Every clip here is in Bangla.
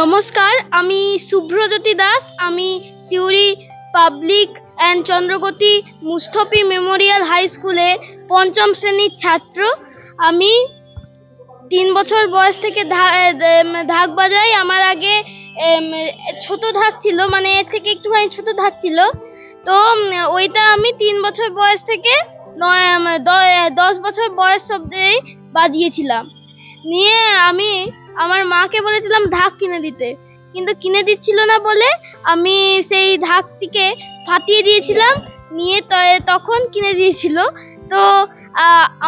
নমস্কার, আমি শুভ্রজ্যোতি দাস। আমি Suri public and Chandragati Mustafi memorial high স্কুলে পঞ্চম শ্রেণীর ছাত্র। আমি 3 বছর বয়স থেকে ঢাক বাজাই। আমার আগে ছোট ঢাক ছিল, মানে এর থেকে একটুখানি ছোট ঢাক ছিল। তো ওইটা আমি 3 বছর বয়স থেকে 10 বছর বয়স অবধি বাজিয়েছিলাম। নিয়ে আমি আমার মাকে বলেছিলাম ঢাক কিনে দিতে, কিন্তু কিনে দিচ্ছিল না বলে আমি সেই ঢাকটিকে ফাটিয়ে দিয়েছিলাম। নিয়ে তখন কিনে দিয়েছিল। তো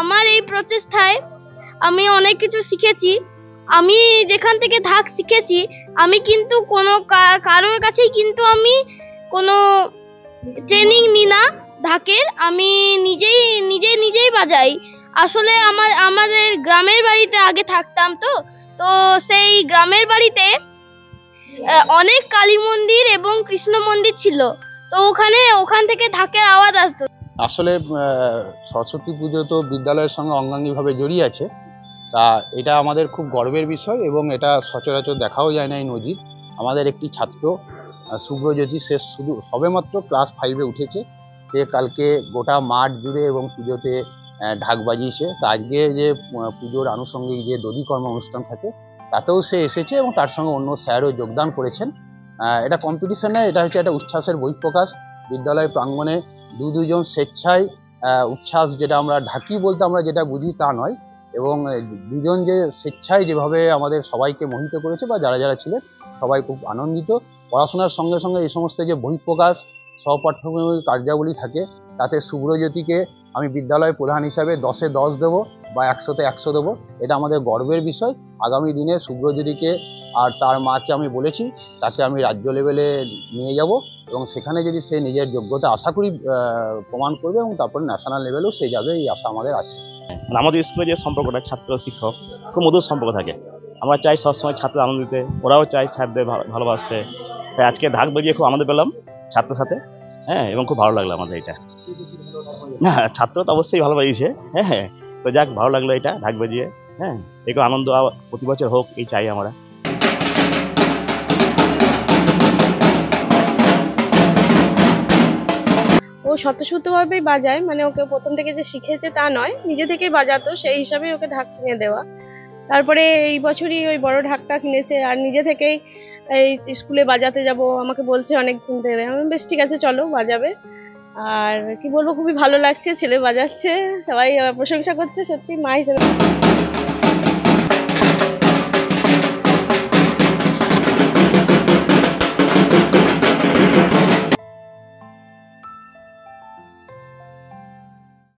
আমার এই প্রচেষ্টায় আমি অনেক কিছু শিখেছি। আমি যেখান থেকে ঢাক শিখেছি, আমি কিন্তু কোনো কারোর কাছেই কিন্তু আমি কোনো ট্রেনিং নিই না ঢাকের। আমি নিজেই বাজাই। আসলে আমাদের গ্রামের বাড়িতে আগে থাকতাম, তো সেই গ্রামের বাড়িতে অনেক কালী মন্দির এবং কৃষ্ণ মন্দির ছিল। তো ওখান থেকে ঢাকের আওয়াজ আসতো। আসলে সরস্বতী পুজো তো বিদ্যালয়ের সঙ্গে অঙ্গাঙ্গিভাবে জড়িয়ে আছে। তা এটা আমাদের খুব গর্বের বিষয় এবং এটা সচরাচর দেখাও যায় না এই নজির। আমাদের একটি ছাত্র শুভ্রজ্যোতি, সে শুধু সবেমাত্র ক্লাস 5-এ উঠেছে। সে কালকে গোটা মাঠ জুড়ে এবং পুজোতে ঢাক বাজিয়েছে। তা আজকে যে পুজোর আনুষঙ্গিক যে দধিকর্ম অনুষ্ঠান থাকে তাতেও সে এসেছে এবং তার সঙ্গে অন্য স্যারও যোগদান করেছেন। এটা কম্পিটিশন নয়, এটা হচ্ছে একটা উচ্ছ্বাসের বহিঃপ্রকাশ। বিদ্যালয় প্রাঙ্গণে দুজন স্বেচ্ছায় উচ্ছ্বাস, যেটা আমরা ঢাকি বলতে আমরা যেটা বুঝি তা নয়, এবং দুজন যে স্বেচ্ছায় যেভাবে আমাদের সবাইকে মোহিত করেছে বা যারা ছিলেন সবাই খুব আনন্দিত। পড়াশোনার সঙ্গে সঙ্গে এই সমস্ত যে বহিঃপ্রকাশ সহপাঠ্যক্রমিক কার্যাবলী থাকে, তাতে শুভ্রজ্যোতিকে আমি বিদ্যালয় প্রধান হিসাবে 10-এ 10 দেবো বা 100-তে 100 দেবো। এটা আমাদের গর্বের বিষয়। আগামী দিনে শুভ্রজ্যোতিকে আর তার মাকে আমি বলেছি, তাকে আমি রাজ্য লেভেলে নিয়ে যাব এবং সেখানে যদি সে নিজের যোগ্যতা আশা করি প্রমাণ করবে এবং তারপরে ন্যাশনাল লেভেলেও সে যাবে, এই আশা আমাদের আছে। আমাদের স্কুলে যে সম্পর্কটা ছাত্র শিক্ষক খুব মধুর সম্পর্ক থাকে। আমরা চাই সবসময় ছাত্র আনন্দ দিতে, ওরাও চাই স্যারদের ভালোবাসতে। তাই আজকে ঢাক বাজিয়ে খুব আনন্দ পেলাম ছাত্রের সাথে, এবং খুব ভালো লাগলো আমাদের এটা। না, ছাত্র তো অবশ্যই ভালো বাজিয়েছে, তো যাক, ভালো লাগলো এটা ঢাক বাজিয়ে। এরকম আনন্দ প্রতি বছর হোক, এই চাই আমরা। ও স্বতঃস্ফূর্তভাবেই বাজায়, মানে ওকে প্রথম থেকে যে শিখেছে তা নয়, নিজে থেকেই বাজাতো, সেই হিসাবে ওকে ঢাক কিনে দেওয়া। তারপরে এই বছরই ওই বড় ঢাকটা কিনেছে আর নিজে থেকেই এই স্কুলে বাজাতে যাব আমাকে বলছে অনেকদিন ধরে। আমি বেশ ঠিক আছে, চলো বাজাবে। আর কি বলবো, খুবই ভালো লাগছে, ছেলে বাজাচ্ছে, সবাই প্রশংসা করছে, সত্যি মা হিসেবে।